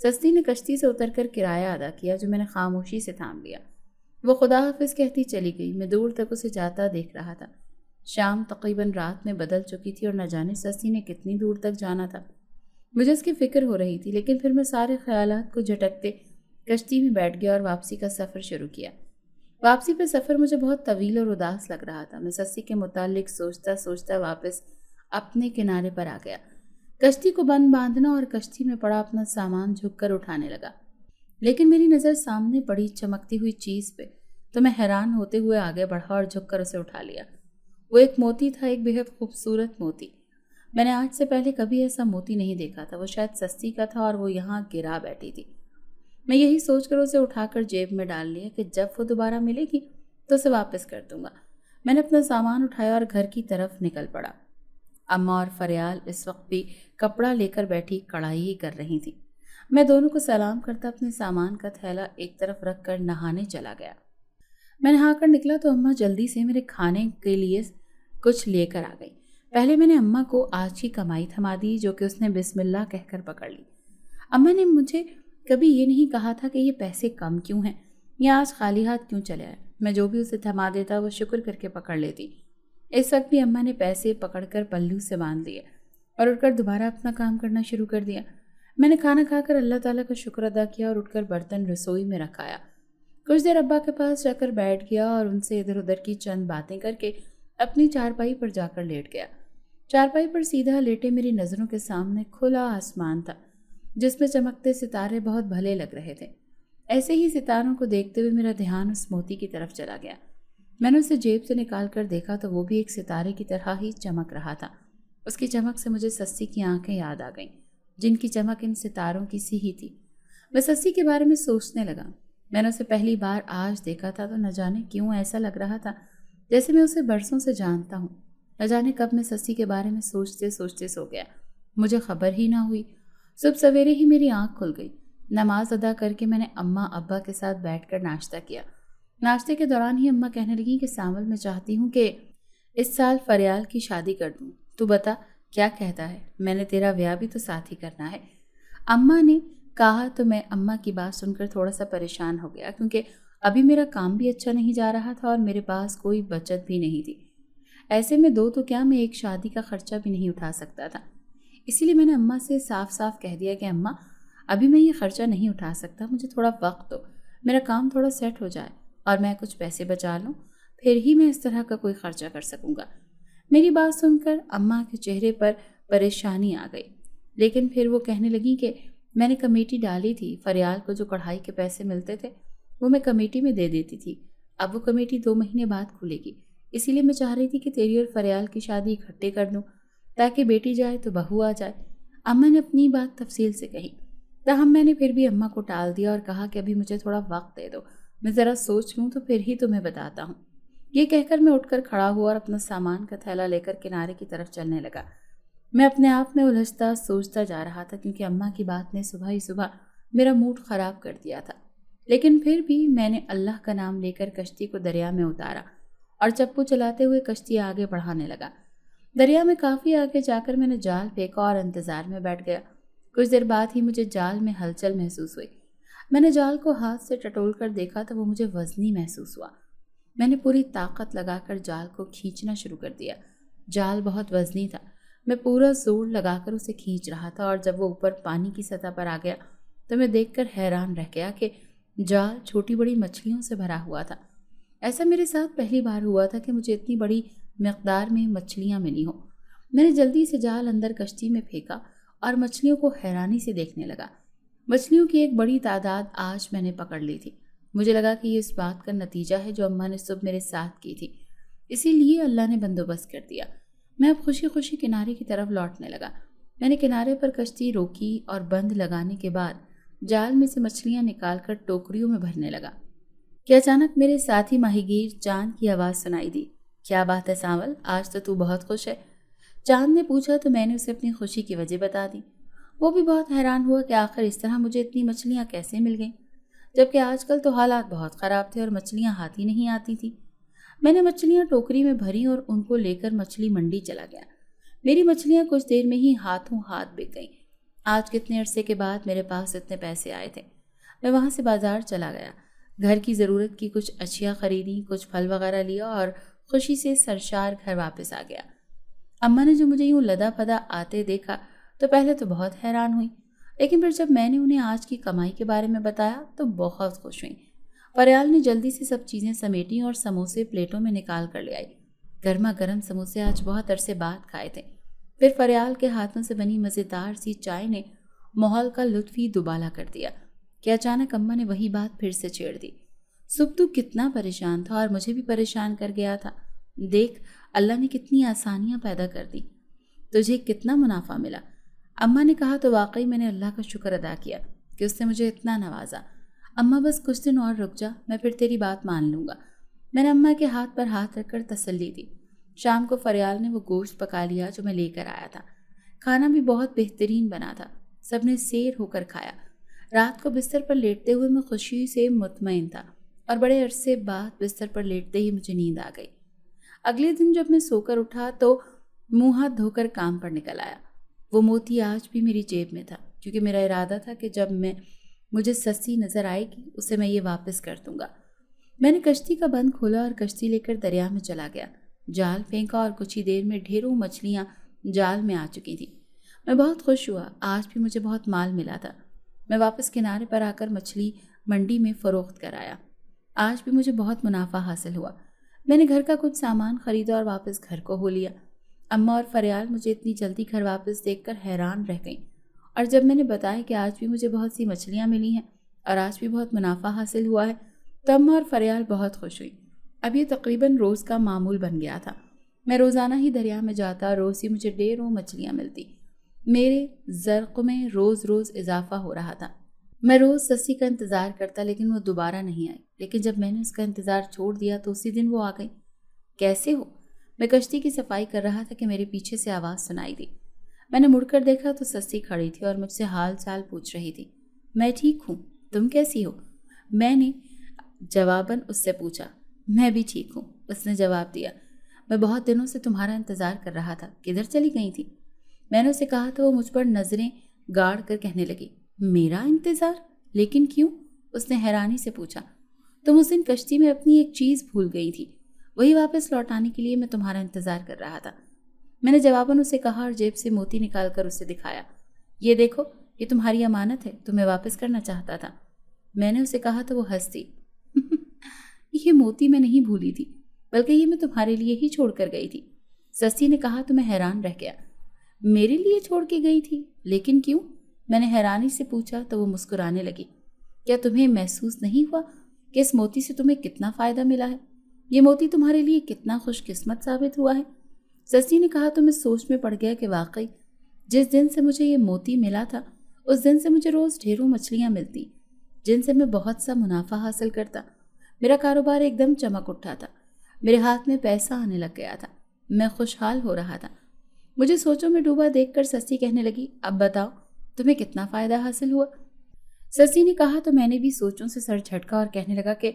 سستی نے کشتی سے اتر کر کرایہ ادا کیا جو میں نے خاموشی سے تھام لیا۔ وہ خدا حافظ کہتی چلی گئی۔ میں دور تک اسے جاتا دیکھ رہا تھا۔ شام تقریباً رات میں بدل چکی تھی اور نہ جانے سستی نے کتنی دور تک جانا تھا۔ مجھے اس کی فکر ہو رہی تھی، لیکن پھر میں سارے خیالات کو جھٹکتے کشتی میں بیٹھ گیا اور واپسی کا سفر شروع کیا۔ واپسی پہ سفر مجھے بہت طویل اور اداس لگ رہا تھا۔ میں سستی کے متعلق سوچتا سوچتا واپس اپنے کنارے پر آ گیا۔ کشتی کو بند باندھنا اور کشتی میں پڑا اپنا سامان جھک کر اٹھانے لگا، لیکن میری نظر سامنے پڑی چمکتی ہوئی چیز پہ تو میں حیران ہوتے ہوئے آگے بڑھا اور جھک کر اسے اٹھا لیا۔ وہ ایک موتی تھا، ایک بہت خوبصورت موتی۔ میں نے آج سے پہلے کبھی ایسا موتی نہیں دیکھا تھا۔ وہ شاید سستی کا تھا اور وہ یہاں گرا بیٹھی تھی۔ میں یہی سوچ کر اسے اٹھا کر جیب میں ڈال لیا کہ جب وہ دوبارہ ملے گی تو اسے واپس کر دوں گا۔ میں نے اپنا سامان اٹھایا اور گھر کی طرف نکل پڑا۔ اماں اور فریال اس وقت بھی کپڑا لے کر بیٹھی کڑھائی ہی کر رہی تھی۔ میں دونوں کو سلام کرتا اپنے سامان کا تھیلا ایک طرف رکھ کر نہانے چلا گیا۔ میں نہا کر نکلا تو اماں جلدی سے میرے کھانے کے لیے کچھ لے کر آ گئی۔ پہلے میں نے اماں کو آج کی کمائی تھما دی جو کہ اس نے بسم اللہ کہہ کر پکڑ لی۔ اماں نے مجھے کبھی یہ نہیں کہا تھا کہ یہ پیسے کم کیوں ہیں یا آج خالی ہاتھ کیوں چلے آئے۔ میں جو بھی اسے تھما دیتا وہ شکر کر کے پکڑ لیتی۔ اس وقت بھی اماں نے پیسے پکڑ کر پلو سے باندھ لیے اور اٹھ کر دوبارہ اپنا کام کرنا شروع کر دیا۔ میں نے کھانا کھا کر اللہ تعالیٰ کا شکر ادا کیا اور اٹھ کر برتن رسوئی میں رکھایا۔ کچھ دیر ابا کے پاس جا کر بیٹھ گیا اور ان سے ادھر ادھر کی چند باتیں کر کے اپنی چارپائی پر جا کر لیٹ گیا۔ چارپائی پر سیدھا لیٹے میری نظروں کے سامنے کھلا آسمان تھا جس میں چمکتے ستارے بہت بھلے لگ رہے تھے۔ ایسے ہی ستاروں کو دیکھتے ہوئے میرا دھیان اس موتی کی طرف چلا گیا۔ میں نے اسے جیب سے نکال کر دیکھا تو وہ بھی ایک ستارے کی طرح ہی چمک رہا تھا۔ اس کی چمک سے مجھے سسی کی آنکھیں یاد آ گئیں جن کی چمک ان ستاروں کی سی ہی تھی۔ میں سسی کے بارے میں سوچنے لگا۔ میں نے اسے پہلی بار آج دیکھا تھا تو نہ جانے کیوں ایسا لگ رہا تھا جیسے میں اسے برسوں سے جانتا ہوں۔ نہ جانے کب میں سسی کے بارے میں سوچتے سوچتے سو گیا، مجھے خبر ہی نہ ہوئی۔ صبح سویرے ہی میری آنکھ کھل گئی۔ نماز ادا کر کے میں نے اماں ابا کے ساتھ بیٹھ کر ناشتہ کیا۔ ناشتے کے دوران ہی اماں کہنے لگیں کہ سامل میں چاہتی ہوں کہ اس سال فریال کی شادی کر دوں، تو بتا کیا کہتا ہے؟ میں نے تیرا بیاہ بھی تو ساتھ ہی کرنا ہے۔ اماں نے کہا تو میں اماں کی بات سن کر تھوڑا سا پریشان ہو گیا کیونکہ ابھی میرا کام بھی اچھا نہیں جا رہا تھا اور میرے پاس کوئی بچت بھی نہیں تھی۔ ایسے میں دو تو کیا میں ایک شادی کا خرچہ بھی نہیں اٹھا سکتا تھا۔ اسی لیے میں نے اماں سے صاف صاف کہہ دیا کہ اماں ابھی میں یہ خرچہ نہیں اٹھا سکتا، مجھے تھوڑا وقت دو، میرا کام تھوڑا سیٹ ہو جائے اور میں کچھ پیسے بچا لوں، پھر ہی میں اس طرح کا کوئی خرچہ کر سکوں گا۔ میری بات سن کر اماں کے چہرے پر پریشانی آ گئی، لیکن پھر وہ کہنے لگی کہ میں نے کمیٹی ڈالی تھی، فریال کو جو کڑھائی کے پیسے ملتے تھے وہ میں کمیٹی میں دے دیتی تھی۔ اب وہ کمیٹی 2 مہینے بعد کھلے گی، اسی لیے میں چاہ رہی تھی کہ تیری اور فریال کی شادی اکٹھے کر دوں تاکہ بیٹی جائے تو بہو آ جائے۔ اماں نے اپنی بات تفصیل سے کہی، تاہم میں نے پھر بھی اماں کو ٹال دیا اور کہا کہ ابھی مجھے تھوڑا وقت دے دو، میں ذرا سوچ لوں تو پھر ہی تمہیں بتاتا ہوں۔ یہ کہہ کر میں اٹھ کر کھڑا ہوا اور اپنا سامان کا تھیلا لے کر کنارے کی طرف چلنے لگا۔ میں اپنے آپ میں الجھتا سوچتا جا رہا تھا کیونکہ اماں کی بات نے صبح ہی صبح میرا موڈ خراب کر دیا تھا، لیکن پھر بھی میں نے اللہ کا نام لے کر کشتی کو دریا میں اتارا اور چپو چلاتے ہوئے کشتی آگے بڑھانے لگا۔ دریا میں کافی آگے جا کر میں نے جال پھینکا اور انتظار میں بیٹھ گیا۔ کچھ دیر بعد ہی مجھے جال میں ہلچل محسوس ہوئی۔ میں نے جال کو ہاتھ سے ٹٹول کر دیکھا تو وہ مجھے وزنی محسوس ہوا۔ میں نے پوری طاقت لگا کر جال کو کھینچنا شروع کر دیا۔ جال بہت وزنی تھا، میں پورا زور لگا کر اسے کھینچ رہا تھا اور جب وہ اوپر پانی کی سطح پر آ گیا تو میں دیکھ کر حیران رہ گیا کہ جال چھوٹی بڑی مچھلیوں سے بھرا ہوا تھا۔ ایسا میرے ساتھ پہلی بار ہوا تھا کہ مجھے اتنی بڑی مقدار میں مچھلیاں ملی ہوں۔ میں نے جلدی سے جال اندر کشتی میں پھینکا اور مچھلیوں کو حیرانی سے دیکھنے لگا۔ مچھلیوں کی ایک بڑی تعداد آج میں نے پکڑ لی تھی۔ مجھے لگا کہ یہ اس بات کا نتیجہ ہے جو اماں نے صبح میرے ساتھ کی تھی، اسی لیے اللہ نے بندوبست کر دیا۔ میں اب خوشی خوشی کنارے کی طرف لوٹنے لگا۔ میں نے کنارے پر کشتی روکی اور بند لگانے کے بعد جال میں سے مچھلیاں نکال کر ٹوکریوں میں بھرنے لگا کہ اچانک میرے ساتھی ماہی گیر چاند کی آواز سنائی دی۔ کیا بات ہے سانول، آج تو بہت خوش ہے؟ چاند نے پوچھا تو میں نے اسے اپنی خوشی کی وجہ بتا دی۔ وہ بھی بہت حیران ہوا کہ آخر اس طرح مجھے اتنی مچھلیاں کیسے مل گئیں، جبکہ آج کل تو حالات بہت خراب تھے اور مچھلیاں ہاتھ ہی نہیں آتی تھیں۔ میں نے مچھلیاں ٹوکری میں بھری اور ان کو لے کر مچھلی منڈی چلا گیا۔ میری مچھلیاں کچھ دیر میں ہی ہاتھوں ہاتھ بک گئیں۔ آج کتنے عرصے کے بعد میرے پاس اتنے پیسے آئے تھے۔ میں وہاں سے بازار چلا گیا، گھر کی ضرورت کی کچھ اشیاء خریدی، کچھ پھل وغیرہ لیا اور خوشی سے سرشار گھر واپس آ گیا۔ اماں نے جو مجھے یوں لدا پدا آتے دیکھا تو پہلے تو بہت حیران ہوئی، لیکن پھر جب میں نے انہیں آج کی کمائی کے بارے میں بتایا تو بہت خوش ہوئیں۔ فریال نے جلدی سے سب چیزیں سمیٹی اور سموسے پلیٹوں میں نکال کر لے آئی۔ گرما گرم سموسے آج بہت عرصے بعد کھائے تھے۔ پھر فریال کے ہاتھوں سے بنی مزیدار سی چائے نے ماحول کا لطف ہی دوبالا کر دیا کہ اچانک اماں نے وہی بات پھر سے چھیڑ دی۔ صبح تو کتنا پریشان تھا اور مجھے بھی پریشان کر گیا تھا، دیکھ اللہ نے کتنی آسانیاں پیدا کر دی، تجھے کتنا منافع ملا۔ اماں نے کہا تو واقعی میں نے اللہ کا شکر ادا کیا کہ اس نے مجھے اتنا نوازا۔ اماں بس کچھ دن اور رک جا، میں پھر تیری بات مان لوں گا۔ میں نے اماں کے ہاتھ پر ہاتھ رکھ کر تسلی دی۔ شام کو فریال نے وہ گوشت پکا لیا جو میں لے کر آیا تھا۔ کھانا بھی بہت بہترین بنا تھا، سب نے سیر ہو کر کھایا۔ رات کو بستر پر لیٹتے ہوئے میں خوشی سے مطمئن تھا اور بڑے عرصے بعد بستر پر لیٹتے ہی مجھے نیند آ گئی۔ اگلے دن جب میں سو کر اٹھا تو منہ ہاتھ دھو کر کام پر نکل آیا۔ وہ موتی آج بھی میری جیب میں تھا کیونکہ میرا ارادہ تھا کہ جب مجھے سستی نظر آئے گی اسے میں یہ واپس کر دوں گا۔ میں نے کشتی کا بند کھولا اور کشتی لے کر دریا میں چلا گیا۔ جال پھینکا اور کچھ ہی دیر میں ڈھیروں مچھلیاں جال میں آ چکی تھیں۔ میں بہت خوش ہوا، آج بھی مجھے بہت مال ملا تھا۔ میں واپس کنارے پر آ کر مچھلی منڈی میں فروخت کر آیا۔ آج بھی مجھے بہت منافع حاصل ہوا۔ میں نے گھر کا کچھ سامان خریدا اور واپس گھر کو ہو لیا۔ اماں اور فریال مجھے اتنی جلدی گھر واپس دیکھ کر حیران رہ گئیں، اور جب میں نے بتایا کہ آج بھی مجھے بہت سی مچھلیاں ملی ہیں اور آج بھی بہت منافع حاصل ہوا ہے تو اماں اور فریال بہت خوش ہوئی۔ اب یہ تقریباً روز کا معمول بن گیا تھا۔ میں روزانہ ہی دریا میں جاتا اور روز ہی مجھے ڈھیروں مچھلیاں ملتی۔ میرے ذرق میں روز روز اضافہ ہو رہا تھا۔ میں روز سسی کا انتظار کرتا لیکن وہ دوبارہ نہیں آئی، لیکن جب میں نے اس کا انتظار چھوڑ دیا تو اسی دن وہ آ گئی۔ کیسے ہو؟ میں کشتی کی صفائی کر رہا تھا کہ میرے پیچھے سے آواز سنائی دی۔ میں نے مڑ کر دیکھا تو سسی کھڑی تھی اور مجھ سے حال چال پوچھ رہی تھی۔ میں ٹھیک ہوں، تم کیسی ہو؟ میں نے جواباً اس سے پوچھا۔ میں بھی ٹھیک ہوں، اس نے جواب دیا۔ میں بہت دنوں سے تمہارا انتظار کر رہا تھا، کدھر چلی گئی تھی؟ میں نے اسے کہا تو وہ مجھ پر نظریں گاڑ کر کہنے لگی، میرا انتظار؟ لیکن کیوں؟ اس نے حیرانی سے پوچھا۔ تم اس دن کشتی میں اپنی ایک چیز بھول گئی تھی، وہی واپس لوٹانے کے لیے میں تمہارا انتظار کر رہا تھا۔ میں نے جواباً اسے کہا اور جیب سے موتی نکال کر اسے دکھایا۔ یہ دیکھو، یہ تمہاری امانت ہے، تمہیں واپس کرنا چاہتا تھا۔ میں نے اسے کہا تو وہ ہنس دی۔ یہ موتی میں نہیں بھولی تھی، بلکہ یہ میں تمہارے لیے ہی چھوڑ کر گئی تھی۔ سسی نے کہا تو میں حیران رہ گیا۔ میرے لیے چھوڑ کے گئی تھی؟ لیکن کیوں؟ میں نے حیرانی سے پوچھا تو وہ مسکرانے لگی۔ کیا تمہیں محسوس نہیں ہوا کہ اس موتی سے تمہیں کتنا فائدہ ملا ہے؟ یہ موتی تمہارے لیے کتنا خوش قسمت ثابت ہوا ہے؟ سسی نے کہا تو میں سوچ میں پڑ گیا کہ واقعی جس دن سے مجھے یہ موتی ملا تھا اس دن سے مجھے روز ڈھیروں مچھلیاں ملتی جن سے میں بہت سا منافع حاصل کرتا۔ میرا کاروبار ایک دم چمک اٹھا تھا، میرے ہاتھ میں پیسہ آنے لگ گیا تھا، میں خوشحال ہو رہا تھا۔ مجھے سوچوں میں ڈوبا دیکھ کر سسی کہنے لگی، اب بتاؤ تمہیں کتنا فائدہ حاصل ہوا؟ سسی نے کہا تو میں نے بھی سوچوں سے سر جھٹکا اور کہنے لگا کہ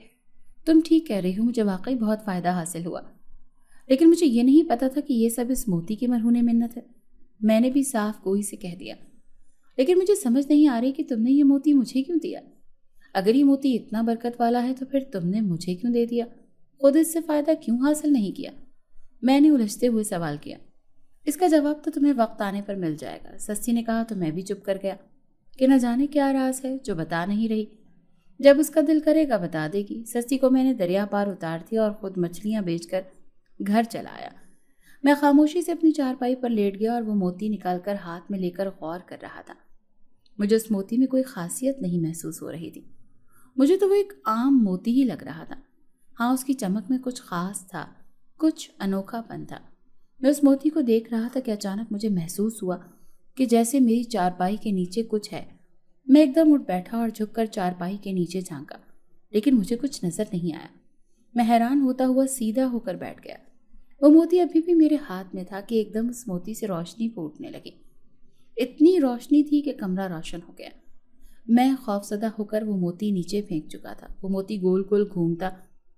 تم ٹھیک کہہ رہی ہو، مجھے واقعی بہت فائدہ حاصل ہوا، لیکن مجھے یہ نہیں پتا تھا کہ یہ سب اس موتی کی مرہون منت ہے۔ میں نے بھی صاف گوئی سے کہہ دیا، لیکن مجھے سمجھ نہیں آ رہی کہ تم نے یہ موتی مجھے کیوں دیا؟ اگر یہ موتی اتنا برکت والا ہے تو پھر تم نے مجھے کیوں دے دیا؟ خود اس سے فائدہ کیوں حاصل نہیں کیا؟ میں نے الجھتے ہوئے سوال کیا۔ اس کا جواب تو تمہیں وقت آنے پر مل جائے گا، سسی نے کہا تو میں بھی چپ کر گیا کہ نہ جانے کیا راز ہے جو بتا نہیں رہی۔ جب اس کا دل کرے گا بتا دے گی۔ سسی کو میں نے دریا پار اتار دیا اور خود مچھلیاں بیچ کر گھر چلا آیا۔ میں خاموشی سے اپنی چارپائی پر لیٹ گیا اور وہ موتی نکال کر ہاتھ میں لے کر غور کر رہا تھا۔ مجھے اس موتی میں کوئی خاصیت نہیں محسوس ہو رہی تھی، مجھے تو وہ ایک عام موتی ہی لگ رہا تھا۔ ہاں، اس کی چمک میں کچھ خاص تھا، کچھ انوکھا پن تھا۔ میں اس موتی کو دیکھ رہا تھا کہ اچانک مجھے محسوس ہوا کہ جیسے میری چارپائی کے نیچے کچھ ہے۔ میں ایک دم اٹھ بیٹھا اور جھک کر چارپائی کے نیچے جھانکا، لیکن مجھے کچھ نظر نہیں آیا۔ میں حیران ہوتا ہوا سیدھا ہو کر بیٹھ گیا۔ وہ موتی ابھی بھی میرے ہاتھ میں تھا کہ ایک دم اس موتی سے روشنی پھوٹنے لگی۔ اتنی روشنی تھی کہ کمرہ روشن ہو گیا۔ میں خوفزدہ ہو کر وہ موتی نیچے پھینک چکا تھا۔ وہ موتی گول گول گھومتا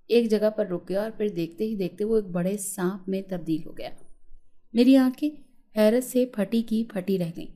ایک جگہ پر رک گیا اور پھر دیکھتے ہی دیکھتے وہ ایک بڑے سانپ میں تبدیل ہو گیا۔ میری آنکھیں حیرت سے پھٹی کی پھٹی رہ گئیں۔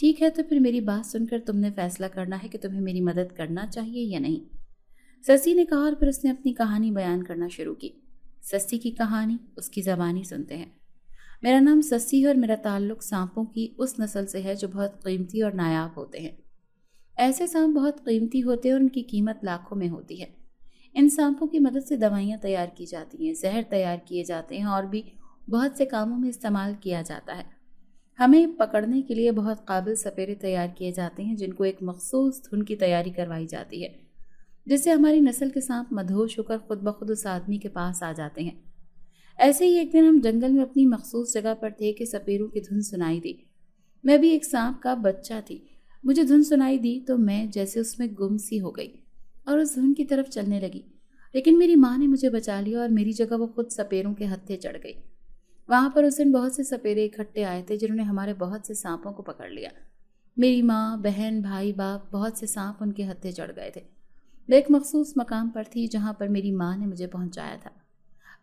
ٹھیک ہے، تو پھر میری بات سن کر تم نے فیصلہ کرنا ہے کہ تمہیں میری مدد کرنا چاہیے یا نہیں، سسی نے کہا، اور پھر اس نے اپنی کہانی بیان کرنا شروع کی۔ سسی کی کہانی، اس کی زبانی سنتے ہیں۔ میرا نام سسی ہے اور میرا تعلق سانپوں کی اس نسل سے ہے جو بہت قیمتی اور نایاب ہوتے ہیں۔ ایسے سانپ بہت قیمتی ہوتے ہیں اور ان کی قیمت لاکھوں میں ہوتی ہے۔ ان سانپوں کی مدد سے دوائیاں تیار کی جاتی ہیں، زہر تیار کیے جاتے ہیں اور بھی بہت سے کاموں میں استعمال کیا جاتا ہے۔ ہمیں پکڑنے کے لیے بہت قابل سپیرے تیار کیے جاتے ہیں جن کو ایک مخصوص دھن کی تیاری کروائی جاتی ہے، جس سے ہماری نسل کے سانپ مدہوش ہو کر خود بخود اس آدمی کے پاس آ جاتے ہیں۔ ایسے ہی ایک دن ہم جنگل میں اپنی مخصوص جگہ پر تھے کہ سپیروں کی دھن سنائی دی۔ میں بھی ایک سانپ کا بچہ تھی۔ مجھے دھن سنائی دی تو میں جیسے اس میں گم سی ہو گئی اور اس دھن کی طرف چلنے لگی، لیکن میری ماں نے مجھے بچا لیا اور میری جگہ وہ خود سپیروں کے ہتھے چڑھ گئی۔ وہاں پر اس دن بہت سے سپیرے اکٹھے آئے تھے جنہوں نے ہمارے بہت سے سانپوں کو پکڑ لیا۔ میری ماں، بہن، بھائی، باپ، بہت سے سانپ ان کے ہتھے چڑھ گئے تھے۔ میں ایک مخصوص مقام پر تھی جہاں پر میری ماں نے مجھے پہنچایا تھا۔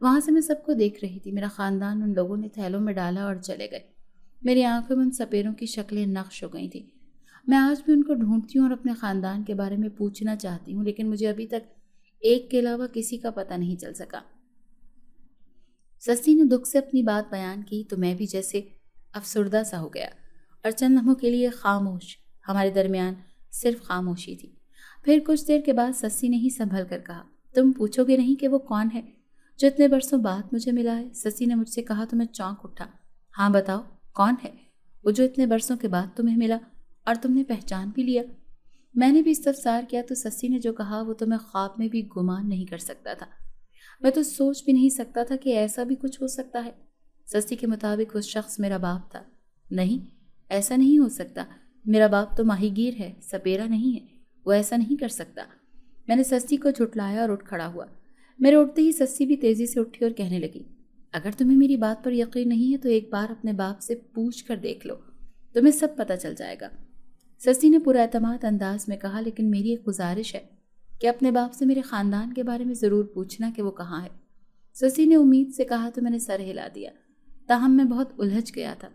وہاں سے میں سب کو دیکھ رہی تھی۔ میرا خاندان ان لوگوں نے تھیلوں میں ڈالا اور چلے گئے۔ میری آنکھوں میں ان سپیروں کی شکلیں نقش ہو گئی تھیں۔ میں آج بھی ان کو ڈھونڈتی ہوں اور اپنے خاندان کے بارے میں پوچھنا چاہتی ہوں، لیکن مجھے ابھی تک ایک کے علاوہ کسی کا پتہ نہیں چل سکا۔ سسی نے دکھ سے اپنی بات بیان کی تو میں بھی جیسے افسردہ سا ہو گیا اور چند لمحوں کے لیے خاموش۔ ہمارے درمیان صرف خاموشی تھی۔ پھر کچھ دیر کے بعد سسی نے ہی سنبھل کر کہا، تم پوچھو گے نہیں کہ وہ کون ہے جو اتنے برسوں بعد مجھے ملا ہے؟ سسی نے مجھ سے کہا تو میں چونک اٹھا۔ ہاں بتاؤ، کون ہے وہ جو اتنے برسوں کے بعد تمہیں ملا اور تم نے پہچان بھی لیا؟ میں نے بھی استفسار کیا تو سسی نے جو کہا وہ تو میں خواب میں بھی گمان نہیں کر سکتا تھا۔ میں تو سوچ بھی نہیں سکتا تھا کہ ایسا بھی کچھ ہو سکتا ہے۔ سسی کے مطابق وہ شخص میرا باپ تھا۔ نہیں، ایسا نہیں ہو سکتا، میرا باپ تو ماہی گیر ہے، سپیرا نہیں ہے، وہ ایسا نہیں کر سکتا۔ میں نے سسی کو جھٹلایا اور اٹھ کھڑا ہوا۔ میرے اٹھتے ہی سسی بھی تیزی سے اٹھی اور کہنے لگی، اگر تمہیں میری بات پر یقین نہیں ہے تو ایک بار اپنے باپ سے پوچھ کر دیکھ لو، تمہیں سب پتہ چل جائے گا۔ سسی نے پورا اعتماد انداز میں کہا، لیکن میری ایک گزارش ہے کہ اپنے باپ سے میرے خاندان کے بارے میں ضرور پوچھنا کہ وہ کہاں ہے۔ سسی نے امید سے کہا تو میں نے سر ہلا دیا، تاہم میں بہت الجھ گیا تھا۔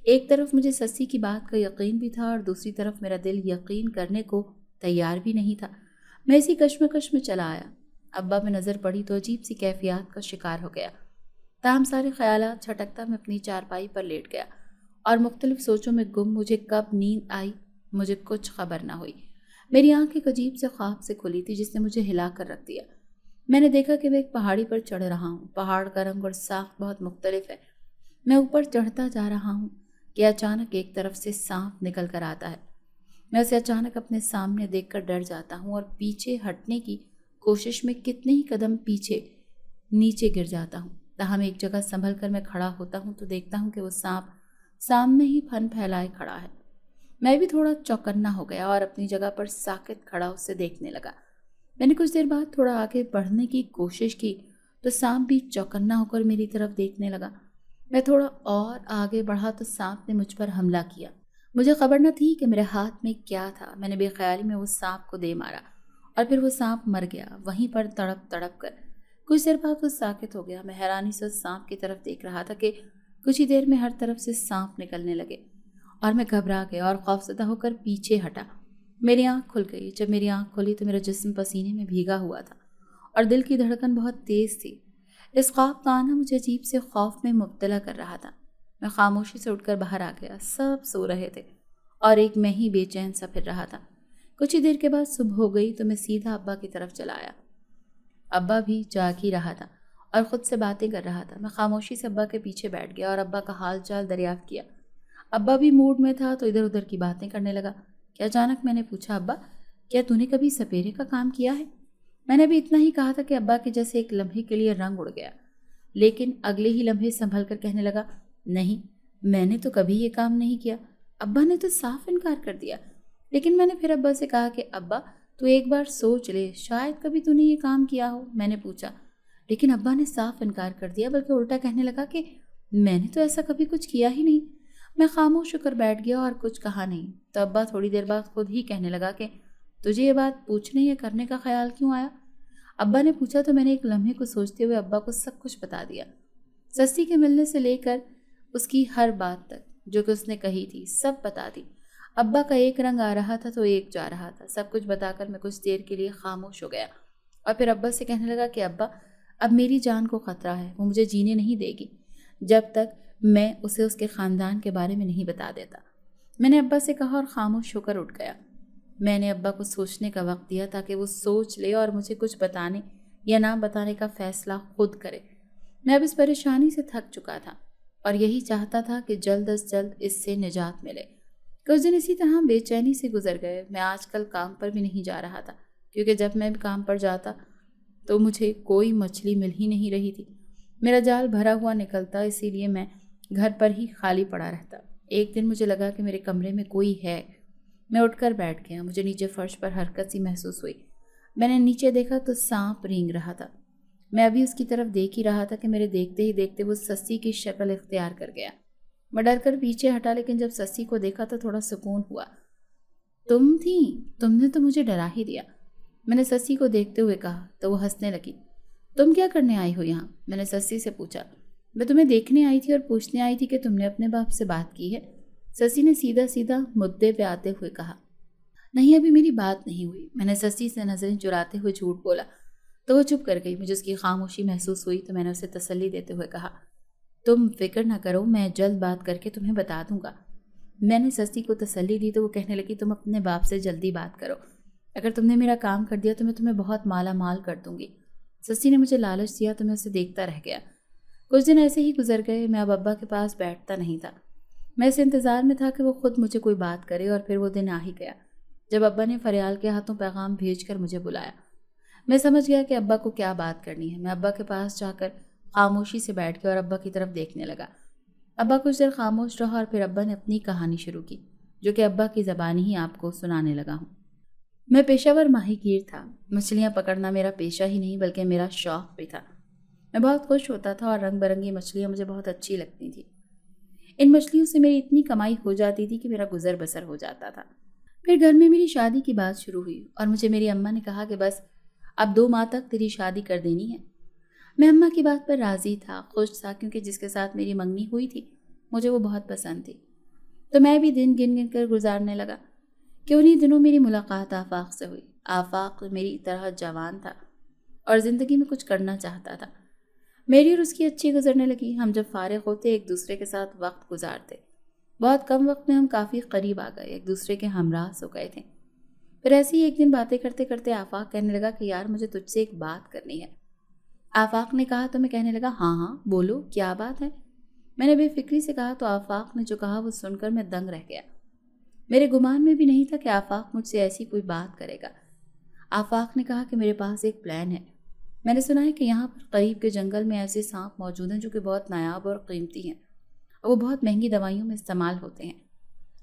ایک طرف مجھے سسی کی بات کا یقین بھی تھا اور دوسری طرف میرا دل یقین کرنے کو تیار بھی نہیں تھا۔ میں اسی کشمکش میں چلا آیا۔ ابا میں نظر پڑی تو عجیب سی کیفیات کا شکار ہو گیا۔ تاہم سارے خیالات چھٹکتا میں اپنی چارپائی پر لیٹ گیا اور مختلف سوچوں میں گم مجھے کب نیند آئی مجھے کچھ خبر نہ ہوئی۔ میری آنکھ ایک عجیب سے خواب سے کھلی تھی جس نے مجھے ہلا کر رکھ دیا۔ میں نے دیکھا کہ میں ایک پہاڑی پر چڑھ رہا ہوں۔ پہاڑ کا رنگ اور ساخت بہت مختلف ہے۔ میں اوپر چڑھتا جا رہا ہوں کہ اچانک ایک طرف سے سانپ نکل کر آتا ہے۔ میں اسے اچانک اپنے سامنے دیکھ کر ڈر جاتا ہوں اور پیچھے ہٹنے کی کوشش میں کتنے ہی قدم پیچھے نیچے گر جاتا ہوں۔ تاہم ایک جگہ سنبھل کر میں کھڑا ہوتا ہوں تو دیکھتا ہوں کہ وہ سانپ سامنے ہی پھن پھیلائے کھڑا ہے۔ میں بھی تھوڑا چوکنا ہو گیا اور اپنی جگہ پر ساکت کھڑا اسے دیکھنے لگا۔ میں نے کچھ دیر بعد تھوڑا آگے بڑھنے کی کوشش کی تو سانپ بھی چوکنا ہو کر میری طرف دیکھنے لگا۔ میں تھوڑا اور آگے بڑھا تو سانپ نے مجھ پر حملہ کیا۔ مجھے خبر نہ تھی کہ میرے ہاتھ میں کیا تھا۔ میں نے بے خیالی میں وہ سانپ کو دے مارا اور پھر وہ سانپ مر گیا وہیں پر تڑپ تڑپ کر۔ کچھ دیر بعد وہ ساکت ہو گیا۔ میں حیرانی سے اس سانپ کی طرف دیکھ رہا تھا کہ کچھ ہی دیر میں ہر طرف سے سانپ نکلنے لگے اور میں گھبرا گیا اور خوفزدہ ہو کر پیچھے ہٹا۔ میری آنکھ کھل گئی۔ جب میری آنکھ کھلی تو میرا جسم پسینے میں بھیگا ہوا تھا اور دل کی دھڑکن بہت تیز تھی۔ اس خواب کا آنا مجھے عجیب سے خوف میں مبتلا کر رہا تھا۔ میں خاموشی سے اٹھ کر باہر آ گیا۔ سب سو رہے تھے اور ایک میں ہی بے چین سا پھر رہا تھا۔ کچھ ہی دیر کے بعد صبح ہو گئی تو میں سیدھا ابا کی طرف چلا آیا۔ ابا بھی جاگ ہی رہا تھا اور خود سے باتیں کر رہا تھا۔ میں خاموشی سے ابا کے پیچھے بیٹھ گیا اور ابا کا حال چال دریافت کیا۔ ابا بھی موڈ میں تھا تو ادھر ادھر کی باتیں کرنے لگا کہ اچانک میں نے پوچھا، ابا کیا تو نے کبھی سپیرے کا کام کیا ہے؟ میں نے بھی اتنا ہی کہا تھا کہ ابا کے جیسے ایک لمحے کے لیے رنگ اڑ گیا، لیکن اگلے ہی لمحے سنبھل کر کہنے لگا، نہیں، میں نے تو کبھی یہ کام نہیں کیا۔ ابا نے تو صاف انکار کر دیا۔ لیکن میں نے پھر ابا سے کہا کہ ابا تو ایک بار سوچ لے، شاید کبھی تو نے یہ کام کیا ہو۔ میں نے پوچھا، لیکن ابا نے صاف انکار کر دیا، بلکہ الٹا کہنے لگا کہ میں نے تو ایسا کبھی کچھ کیا ہی نہیں۔ میں خاموش ہو کر بیٹھ گیا اور کچھ کہا نہیں۔ تو ابا تھوڑی دیر بعد خود ہی کہنے لگا کہ تجھے یہ بات پوچھنے یا کرنے کا خیال کیوں آیا؟ ابا نے پوچھا تو میں نے ایک لمحے کو سوچتے ہوئے ابا کو سب کچھ بتا دیا۔ سسی کے ملنے سے لے کر اس کی ہر بات تک جو کہ اس نے کہی تھی سب بتا دی۔ ابا کا ایک رنگ آ رہا تھا تو ایک جا رہا تھا۔ سب کچھ بتا کر میں کچھ دیر کے لیے خاموش ہو گیا اور پھر ابا سے کہنے لگا کہ ابا اب میری جان کو خطرہ ہے، وہ مجھے جینے نہیں دے گی جب تک میں اسے اس کے خاندان کے بارے میں نہیں بتا دیتا۔ میں نے ابا سے کہا اور خاموش ہو کر اٹھ گیا۔ میں نے ابا کو سوچنے کا وقت دیا تاکہ وہ سوچ لے اور مجھے کچھ بتانے یا نہ بتانے کا فیصلہ خود کرے۔ میں اب اس پریشانی سے تھک چکا تھا اور یہی چاہتا تھا کہ جلد از جلد اس سے نجات ملے۔ کچھ دن اسی طرح بے چینی سے گزر گئے۔ میں آج کل کام پر بھی نہیں جا رہا تھا کیونکہ جب میں کام پر جاتا تو مجھے کوئی مچھلی مل ہی نہیں رہی تھی۔ میرا جال بھرا ہوا نکلتا، اسی لیے میں گھر پر ہی خالی پڑا رہتا۔ ایک دن مجھے لگا کہ میرے کمرے میں کوئی ہے۔ میں اٹھ کر بیٹھ گیا۔ مجھے نیچے فرش پر حرکت سی محسوس ہوئی۔ میں نے نیچے دیکھا تو سانپ رینگ رہا تھا۔ میں ابھی اس کی طرف دیکھ ہی رہا تھا کہ میرے دیکھتے ہی دیکھتے وہ سسی کی شکل اختیار کر گیا۔ میں ڈر کر پیچھے ہٹا، لیکن جب سسی کو دیکھا تو تھوڑا سکون ہوا۔ تم تھیں؟ تم نے تو مجھے ڈرا ہی دیا، میں نے سسی کو دیکھتے ہوئے کہا تو وہ ہنسنے لگی۔ تم کیا کرنے آئی ہو یہاں؟ میں نے سسی سے پوچھا۔ میں تمہیں دیکھنے آئی تھی اور پوچھنے آئی تھی کہ تم نے اپنے باپ سے بات کی ہے، سسی نے سیدھا سیدھا مدعے پہ آتے ہوئے کہا۔ نہیں، ابھی میری بات نہیں ہوئی، میں نے سسی سے نظریں چراتے ہوئے جھوٹ بولا تو وہ چپ کر گئی۔ مجھے اس کی خاموشی محسوس ہوئی تو میں نے اسے تسلی دیتے ہوئے کہا، تم فکر نہ کرو، میں جلد بات کر کے تمہیں بتا دوں گا۔ میں نے سسی کو تسلی دی تو وہ کہنے لگی، تم اپنے باپ سے جلدی بات کرو، اگر تم نے میرا کام کر دیا تو میں تمہیں بہت مالا مال کر دوں گی۔ سسی نے مجھے لالچ دیا تو میں اسے دیکھتا رہ گیا۔ کچھ دن ایسے ہی گزر گئے۔ میں اب ابا کے پاس بیٹھتا نہیں تھا۔ میں اس انتظار میں تھا کہ وہ خود مجھے کوئی بات کرے، اور پھر وہ دن آ ہی گیا جب ابا نے فریال کے ہاتھوں پیغام بھیج کر مجھے بلایا۔ میں سمجھ گیا کہ ابا کو کیا بات کرنی ہے۔ میں ابا کے پاس جا کر خاموشی سے بیٹھ کے اور ابا کی طرف دیکھنے لگا۔ ابا کچھ دیر خاموش رہا اور پھر ابا نے اپنی کہانی شروع کی، جو کہ ابا کی زبانی ہی آپ کو سنانے لگا ہوں۔ میں پیشہ ور ماہی گیر تھا۔ مچھلیاں پکڑنا میرا پیشہ ہی نہیں بلکہ میرا شوق بھی تھا۔ میں بہت خوش ہوتا تھا اور رنگ برنگی مچھلیاں مجھے بہت اچھی لگتی تھیں۔ ان مچھلیوں سے میری اتنی کمائی ہو جاتی تھی کہ میرا گزر بسر ہو جاتا تھا۔ پھر گھر میں میری شادی کی بات شروع ہوئی اور مجھے میری اماں نے کہا کہ بس اب 2 ماہ تک تیری شادی کر دینی ہے۔ میں اماں کی بات پر راضی تھا، خوش تھا، کیونکہ جس کے ساتھ میری منگنی ہوئی تھی مجھے وہ بہت پسند تھی۔ تو میں بھی دن گن گن کر گزارنے لگا کہ انہی دنوں میری ملاقات آفاق سے ہوئی۔ آفاق میری طرح جوان تھا اور زندگی میں کچھ کرنا چاہتا تھا۔ میری اور اس کی اچھی گزرنے لگی۔ ہم جب فارغ ہوتے ایک دوسرے کے ساتھ وقت گزارتے۔ بہت کم وقت میں ہم کافی قریب آ گئے، ایک دوسرے کے ہمراہ ہو گئے تھے۔ پھر ایسے ہی ایک دن باتیں کرتے کرتے آفاق کہنے لگا کہ یار مجھے تجھ سے ایک بات کرنی ہے۔ آفاق نے کہا تو میں کہنے لگا ہاں ہاں بولو کیا بات ہے۔ میں نے بے فکری سے کہا تو آفاق نے جو کہا وہ سن کر میں دنگ رہ گیا۔ میرے گمان میں بھی نہیں تھا کہ آفاق مجھ سے ایسی کوئی بات کرے گا۔ آفاق نے کہا کہ میرے پاس ایک پلان ہے۔ میں نے سنا ہے کہ یہاں پر قریب کے جنگل میں ایسے سانپ موجود ہیں جو کہ بہت نایاب اور قیمتی ہیں، اور وہ بہت مہنگی دوائیوں میں استعمال ہوتے ہیں۔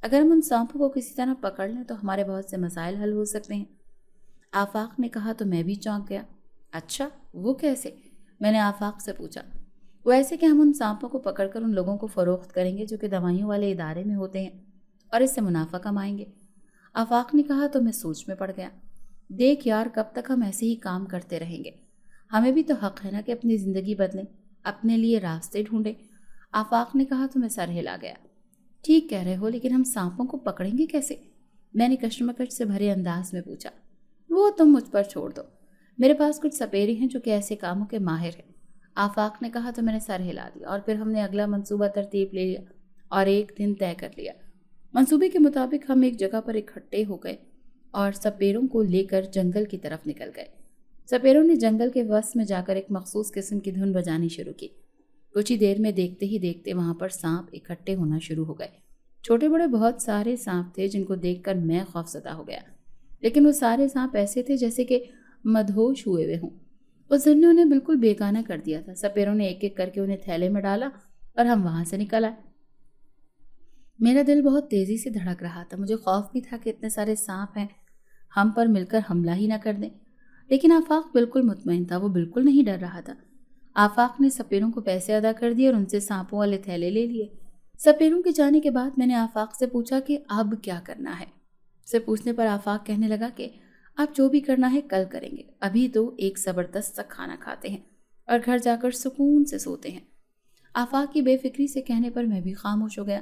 اگر ہم ان سانپوں کو کسی طرح پکڑ لیں تو ہمارے بہت سے مسائل حل ہو سکتے ہیں۔ آفاق نے کہا تو میں بھی چونک گیا۔ اچھا وہ کیسے؟ میں نے آفاق سے پوچھا۔ وہ ایسے کہ ہم ان سانپوں کو پکڑ کر ان لوگوں کو فروخت کریں گے جو کہ دوائیوں والے ادارے میں ہوتے ہیں اور اس سے منافع کمائیں گے۔ آفاق نے کہا تو میں سوچ میں پڑ گیا۔ دیکھ یار کب تک ہم ایسے ہی کام کرتے رہیں گے؟ ہمیں بھی تو حق ہے نا کہ اپنی زندگی بدلیں، اپنے لیے راستے ڈھونڈیں۔ آفاق نے کہا تو میں سر ہلا گیا۔ ٹھیک کہہ رہے ہو، لیکن ہم سانپوں کو پکڑیں گے کیسے؟ میں نے کشمکش سے بھرے انداز میں پوچھا۔ وہ تم مجھ پر چھوڑ دو، میرے پاس کچھ سپیرے ہیں جو کہ ایسے کاموں کے ماہر ہیں۔ آفاق نے کہا تو میں نے سر ہلا دیا اور پھر ہم نے اگلا منصوبہ ترتیب لے لیا اور ایک دن طے کر لیا۔ منصوبے کے مطابق ہم ایک جگہ پر اکٹھے ہو گئے اور سپیروں کو لے کر جنگل کی طرف نکل گئے۔ سپیروں نے جنگل کے وسط میں جا کر ایک مخصوص قسم کی دھن بجانی شروع کی۔ کچھ ہی دیر میں دیکھتے ہی دیکھتے وہاں پر سانپ اکٹھے ہونا شروع ہو گئے۔ چھوٹے بڑے بہت سارے سانپ تھے جن کو دیکھ کر میں خوفزدہ ہو گیا، لیکن وہ سارے سانپ ایسے تھے جیسے کہ مدہوش ہوئے ہوں۔ اس دھن نے انہیں بالکل بیگانہ کر دیا تھا۔ سپیروں نے ایک ایک کر کے انہیں تھیلے میں ڈالا اور ہم وہاں سے نکل آئے۔ میرا دل بہت تیزی سے دھڑک رہا تھا۔ مجھے خوف بھی تھا کہ اتنے سارے سانپ ہیں، ہم پر مل کر حملہ ہی نہ کر دیں، لیکن آفاق بالکل مطمئن تھا، وہ بالکل نہیں ڈر رہا تھا۔ آفاق نے سپیروں کو پیسے ادا کر دیے اور ان سے سانپوں والے تھیلے لے لیے۔ سپیروں کے جانے کے بعد میں نے آفاق سے پوچھا کہ اب کیا کرنا ہے۔ سے پوچھنے پر آفاق کہنے لگا کہ آپ جو بھی کرنا ہے کل کریں گے، ابھی تو ایک زبردست سا کھانا کھاتے ہیں اور گھر جا کر سکون سے سوتے ہیں۔ آفاق کی بے فکری سے کہنے پر میں بھی خاموش ہو گیا۔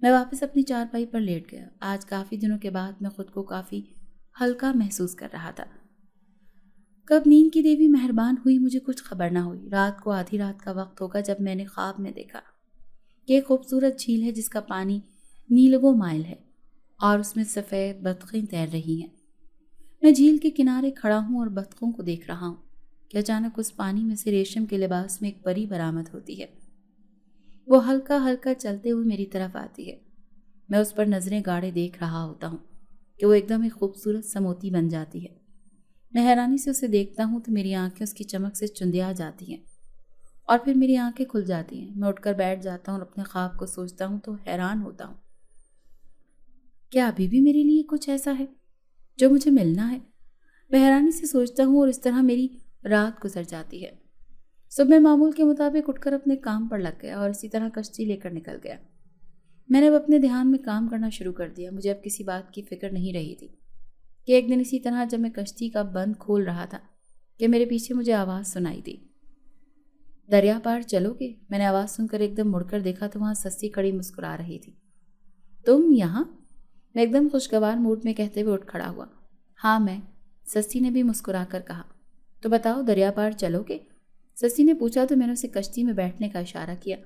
میں واپس اپنی چارپائی پر لیٹ گیا۔ آج کافی دنوں کے بعد میں خود کو کافی ہلکا محسوس کر رہا تھا۔ کب نیند کی دیوی مہربان ہوئی مجھے کچھ خبر نہ ہوئی۔ رات کو آدھی رات کا وقت ہوگا جب میں نے خواب میں دیکھا کہ ایک خوبصورت جھیل ہے جس کا پانی نیلگوں مائل ہے اور اس میں سفید بطخیں تیر رہی ہیں۔ میں جھیل کے کنارے کھڑا ہوں اور بطخوں کو دیکھ رہا ہوں کہ اچانک اس پانی میں سے ریشم کے لباس میں ایک پری برآمد ہوتی ہے۔ وہ ہلکا ہلکا چلتے ہوئے میری طرف آتی ہے۔ میں اس پر نظریں گاڑے دیکھ رہا ہوتا ہوں کہ وہ ایک دم ایک خوبصورت سا موتی بن جاتی ہے۔ میں حیرانی سے اسے دیکھتا ہوں تو میری آنکھیں اس کی چمک سے چندیا جاتی ہیں اور پھر میری آنکھیں کھل جاتی ہیں۔ میں اٹھ کر بیٹھ جاتا ہوں اور اپنے خواب کو سوچتا ہوں تو حیران ہوتا ہوں۔ کیا ابھی بھی میرے لیے کچھ ایسا ہے جو مجھے ملنا ہے؟ میں حیرانی سے سوچتا ہوں اور اس طرح میری رات گزر جاتی ہے۔ صبح معمول کے مطابق اٹھ کر اپنے کام پر لگ گیا اور اسی طرح کشتی لے کر نکل گیا۔ میں نے اب اپنے دھیان میں کام کرنا شروع کر دیا۔ مجھے اب کسی بات کی فکر نہیں رہی تھی کہ ایک دن اسی طرح جب میں کشتی کا بند کھول رہا تھا کہ میرے پیچھے مجھے آواز سنائی دی، دریا پار چلو گے؟ میں نے آواز سن کر ایک دم مڑ کر دیکھا تو وہاں سسی کھڑی مسکرا رہی تھی۔ تم یہاں؟ میں ایک دم خوشگوار موڈ میں کہتے ہوئے اٹھ کھڑا ہوا۔ ہاں میں، سسی نے بھی مسکرا کر کہا۔ تو بتاؤ دریا پار چلو گے؟ سسی نے پوچھا تو میں نے اسے کشتی میں بیٹھنے کا اشارہ کیا۔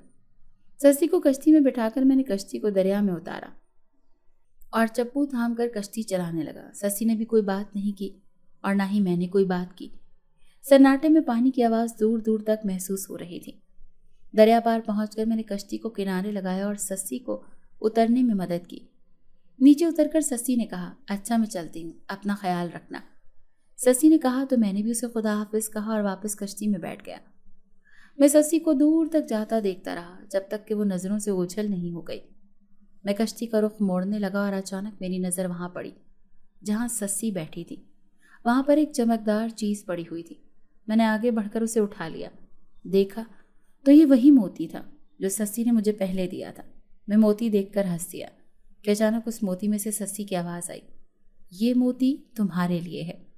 سسی کو کشتی میں بٹھا کر میں نے کشتی کو دریا میں اتارا اور چپو تھام کر کشتی چلانے لگا۔ سسی نے بھی کوئی بات نہیں کی اور نہ ہی میں نے کوئی بات کی۔ سناٹے میں پانی کی آواز دور دور تک محسوس ہو رہی تھی۔ دریا پار پہنچ کر میں نے کشتی کو کنارے لگایا اور سسی کو اترنے میں مدد کی۔ نیچے اتر کر سسی نے کہا، اچھا میں چلتی ہوں، اپنا خیال رکھنا۔ سسی نے کہا تو میں نے بھی اسے خدا حافظ کہا اور واپس کشتی میں بیٹھ گیا۔ میں سسی کو دور تک جاتا دیکھتا رہا جب تک کہ وہ نظروں سے اوجھل نہیں ہو گئی۔ میں کشتی کا رخ موڑنے لگا اور اچانک میری نظر وہاں پڑی جہاں سسی بیٹھی تھی۔ وہاں پر ایک چمکدار چیز پڑی ہوئی تھی۔ میں نے آگے بڑھ کر اسے اٹھا لیا، دیکھا تو یہ وہی موتی تھا جو سسی نے مجھے پہلے دیا تھا۔ میں موتی دیکھ کر ہنس دیا کہ اچانک اس موتی میں سے سسی کی آواز آئی، یہ موتی تمہارے لیے ہے۔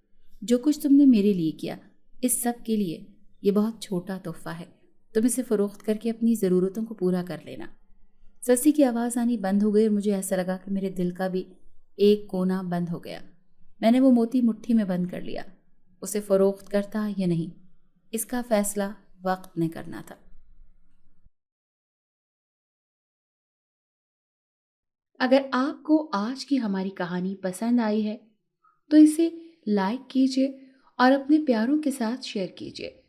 جو کچھ تم نے میرے لیے کیا، اس سب کے لیے یہ بہت چھوٹا تحفہ ہے۔ تم اسے فروخت کر کے اپنی ضرورتوں کو پورا کر لینا۔ سسی کی آواز آنی بند ہو گئی اور مجھے ایسا لگا کہ میرے دل کا بھی ایک کونا بند ہو گیا۔ میں نے وہ موتی مٹھی میں بند کر لیا۔ اسے فروخت کرتا یا نہیں، اس کا فیصلہ وقت نے کرنا تھا۔ اگر آپ کو آج کی ہماری کہانی پسند آئی ہے تو اسے لائک کیجیے اور اپنے پیاروں کے ساتھ شیئر کیجیے۔